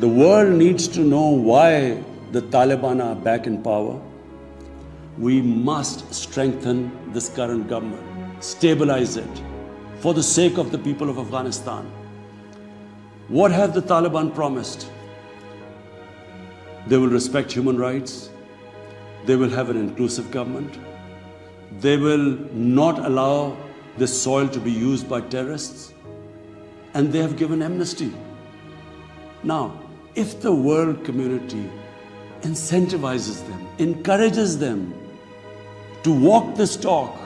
The world needs to know why the Taliban are back in power. We must strengthen this current government, stabilize it for the sake of the people of Afghanistan. What have the Taliban promised? They will respect human rights. They will have an inclusive government. They will not allow this soil to be used by terrorists. And they have given amnesty. Now, if the world community incentivizes them, encourages them to walk this talk,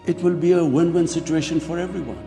it will be a win-win situation for everyone.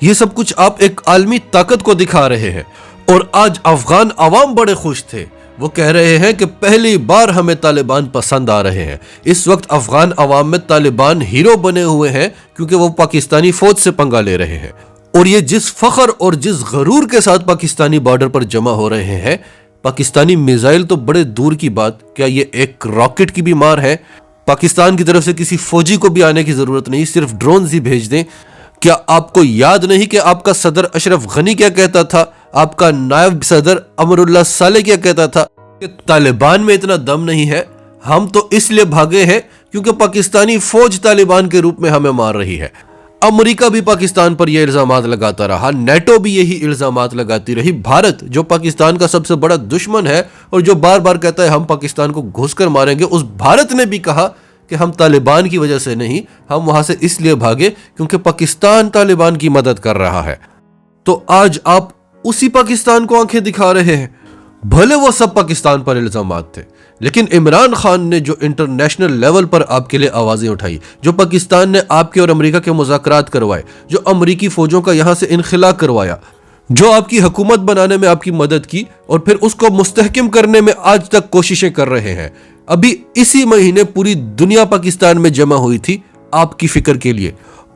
یہ سب کچھ آپ ایک عالمی طاقت کو دکھا رہے ہیں، اور آج افغان عوام بڑے خوش تھے، وہ کہہ رہے ہیں کہ پہلی بار ہمیں طالبان پسند آ رہے ہیں۔ اس وقت افغان عوام میں طالبان ہیرو بنے ہوئے ہیں کیونکہ وہ پاکستانی فوج سے پنگا لے رہے ہیں، اور یہ جس فخر اور جس غرور کے ساتھ پاکستانی بارڈر پر جمع ہو رہے ہیں، پاکستانی میزائل تو بڑے دور کی بات، کیا یہ ایک راکٹ کی بھی مار ہے؟ پاکستان کی طرف سے کسی فوجی کو بھی آنے کی ضرورت نہیں، صرف ڈرونز ہی بھیج دیں۔ کیا آپ کو یاد نہیں کہ آپ کا صدر اشرف غنی کیا کہتا تھا، آپ کا نائب صدر امر اللہ صالح کیا کہتا تھا کہ طالبان میں اتنا دم نہیں ہے، ہم تو اس لیے بھاگے ہیں کیونکہ پاکستانی فوج طالبان کے روپ میں ہمیں مار رہی ہے۔ امریکہ بھی پاکستان پر یہ الزامات لگاتا رہا، نیٹو بھی یہی الزامات لگاتی رہی، بھارت جو پاکستان کا سب سے بڑا دشمن ہے اور جو بار بار کہتا ہے ہم پاکستان کو گھس کر ماریں گے، اس بھارت نے بھی کہا کہ ہم طالبان کی وجہ سے نہیں، ہم وہاں سے اس لیے بھاگے کیونکہ پاکستان طالبان کی مدد کر رہا ہے۔ تو آج آپ اسی پاکستان کو آنکھیں دکھا رہے ہیں۔ بھلے وہ سب پاکستان پر الزامات تھے، لیکن عمران خان نے جو انٹرنیشنل لیول پر آپ کے لیے آوازیں اٹھائی، جو پاکستان نے آپ کے اور امریکہ کے مذاکرات کروائے، جو امریکی فوجوں کا یہاں سے انخلا کروایا، جو آپ کی حکومت بنانے میں آپ کی مدد کی اور پھر اس کو مستحکم کرنے میں آج تک کوششیں کر رہے ہیں۔ ابھی اسی مہینے پوری دنیا پاکستان میں جمع ہوئی تھی آپ کی فکر کے لیے،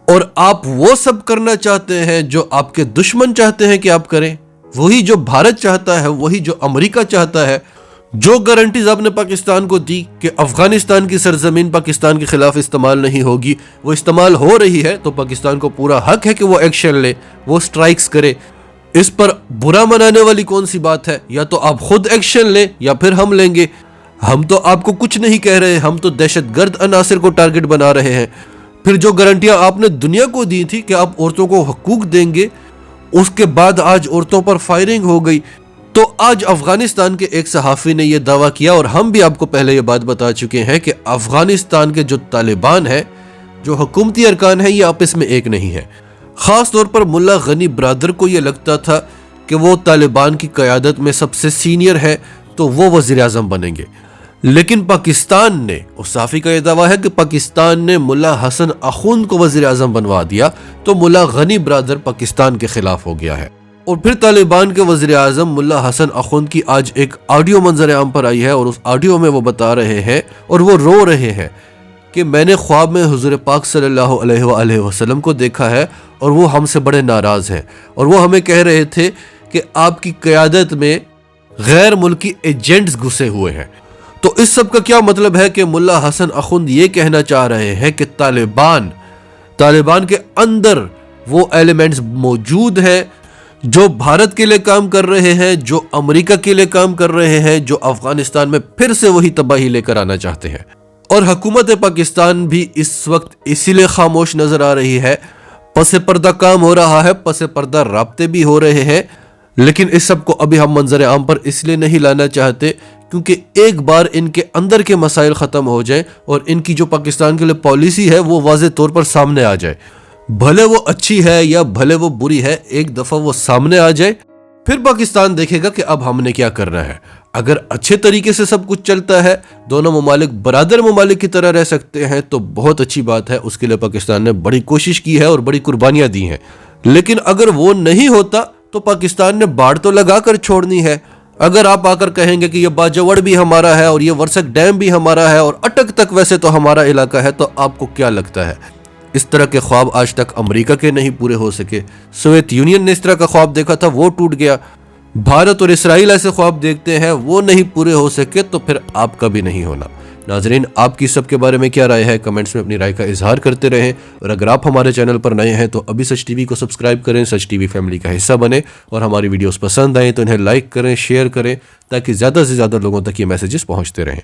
اور آپ وہ سب کرنا چاہتے ہیں جو آپ کے دشمن چاہتے ہیں کہ آپ کریں، وہی جو بھارت چاہتا ہے، وہی جو امریکہ چاہتا ہے۔ جو گارنٹیز آپ نے پاکستان کو دی کہ افغانستان کی سرزمین پاکستان کے خلاف استعمال نہیں ہوگی، وہ استعمال ہو رہی ہے، تو پاکستان کو پورا حق ہے کہ وہ ایکشن لے، وہ سٹرائکس کرے۔ اس پر برا منانے والی کون سی بات ہے؟ یا تو آپ خود ایکشن لیں یا پھر ہم لیں گے۔ ہم تو آپ کو کچھ نہیں کہہ رہے، ہم تو دہشت گرد عناصر کو ٹارگٹ بنا رہے ہیں۔ پھر جو گارنٹیاں آپ نے دنیا کو دی تھی کہ آپ عورتوں کو حقوق دیں گے، اس کے بعد آج عورتوں پر فائرنگ ہو گئی۔ تو آج افغانستان کے ایک صحافی نے یہ دعویٰ کیا، اور ہم بھی آپ کو پہلے یہ بات بتا چکے ہیں کہ افغانستان کے جو طالبان ہیں، جو حکومتی ارکان ہیں، یہ آپس میں ایک نہیں ہے۔ خاص طور پر ملا غنی برادر کو یہ لگتا تھا کہ وہ طالبان کی قیادت میں سب سے سینئر ہے تو وہ وزیر اعظم بنیں گے، لیکن پاکستان نے، اس صحافی کا یہ دعویٰ ہے کہ پاکستان نے ملا حسن اخوند کو وزیر اعظم بنوا دیا، تو ملا غنی برادر پاکستان کے خلاف ہو گیا ہے۔ اور پھر طالبان کے وزیر اعظم ملا حسن اخوند کی آج ایک آڈیو منظر عام پر آئی ہے، اور اس آڈیو میں وہ بتا رہے ہیں اور وہ رو رہے ہیں کہ میں نے خواب میں حضور پاک صلی اللہ علیہ وآلہ وسلم کو دیکھا ہے اور وہ ہم سے بڑے ناراض ہیں، اور وہ ہمیں کہہ رہے تھے کہ آپ کی قیادت میں غیر ملکی ایجنٹس گھسے ہوئے ہیں۔ تو اس سب کا کیا مطلب ہے کہ ملا حسن اخوند یہ کہنا چاہ رہے ہیں کہ طالبان کے اندر وہ ایلیمنٹس موجود ہیں جو بھارت کے لیے کام کر رہے ہیں، جو امریکہ کے لیے کام کر رہے ہیں، جو افغانستان میں پھر سے وہی تباہی لے کر آنا چاہتے ہیں۔ اور حکومت پاکستان بھی اس وقت اسی لیے خاموش نظر آ رہی ہے، پس پردہ کام ہو رہا ہے، پس پردہ رابطے بھی ہو رہے ہیں، لیکن اس سب کو ابھی ہم منظر عام پر اس لیے نہیں لانا چاہتے کیونکہ ایک بار ان کے اندر کے مسائل ختم ہو جائیں اور ان کی جو پاکستان کے لیے پالیسی ہے وہ واضح طور پر سامنے آ جائے، بھلے وہ اچھی ہے یا بھلے وہ بری ہے، ایک دفعہ وہ سامنے آ جائے، پھر پاکستان دیکھے گا کہ اب ہم نے کیا کرنا ہے۔ اگر اچھے طریقے سے سب کچھ چلتا ہے، دونوں ممالک برادر ممالک کی طرح رہ سکتے ہیں، تو بہت اچھی بات ہے، اس کے لیے پاکستان نے بڑی کوشش کی ہے اور بڑی قربانیاں دی ہیں۔ لیکن اگر وہ نہیں ہوتا تو پاکستان نے باڑ تو لگا کر چھوڑنی ہے۔ اگر آپ آ کر کہیں گے کہ یہ باجوڑ بھی ہمارا ہے اور یہ ورسک ڈیم بھی ہمارا ہے اور اٹک تک ویسے تو ہمارا علاقہ ہے، تو آپ کو کیا لگتا ہے؟ اس طرح کے خواب آج تک امریکہ کے نہیں پورے ہو سکے، سوویت یونین نے اس طرح کا خواب دیکھا تھا، وہ ٹوٹ گیا، بھارت اور اسرائیل ایسے خواب دیکھتے ہیں، وہ نہیں پورے ہو سکے، تو پھر آپ کا بھی نہیں ہونا۔ ناظرین، آپ کی سب کے بارے میں کیا رائے ہے؟ کمنٹس میں اپنی رائے کا اظہار کرتے رہیں، اور اگر آپ ہمارے چینل پر نئے ہیں تو ابھی سچ ٹی وی کو سبسکرائب کریں، سچ ٹی وی فیملی کا حصہ بنیں، اور ہماری ویڈیوز پسند آئیں تو انہیں لائک کریں، شیئر کریں، تاکہ زیادہ سے زیادہ لوگوں تک یہ میسیجز پہنچتے رہیں۔